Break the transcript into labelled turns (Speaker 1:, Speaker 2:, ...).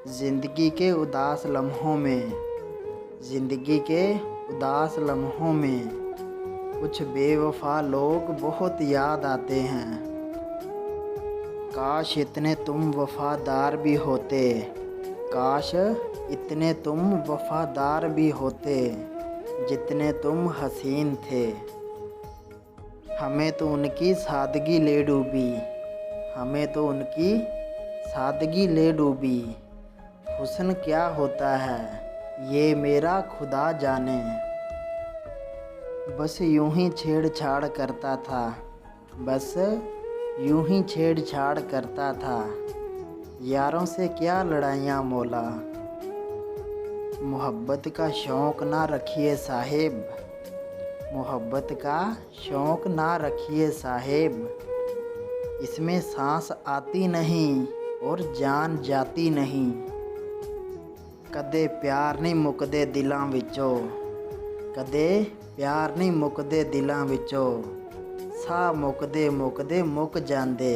Speaker 1: ज़िंदगी के उदास लम्हों में, ज़िंदगी के उदास लम्हों में कुछ बेवफा लोग बहुत याद आते हैं। काश इतने तुम वफादार भी होते, काश इतने तुम वफादार भी होते जितने तुम हसीन थे। हमें तो उनकी सादगी ले डूबी, हमें तो उनकी सादगी ले डूबी। हुस्न क्या होता है ये मेरा खुदा जाने। बस यूं ही छेड़छाड़ करता था, बस यूं ही छेड़छाड़ करता था। यारों से क्या लड़ाइयाँ मौला। मोहब्बत का शौक़ ना रखिए साहिब, मोहब्बत का शौक़ ना रखिए साहिब। इसमें सांस आती नहीं और जान जाती नहीं। कदे प्यार नहीं मुकदे दिलां विचों, कदे प्यार नहीं मुकदे दिलां विचों। साह मुकदे मुकदे मुक जांदे।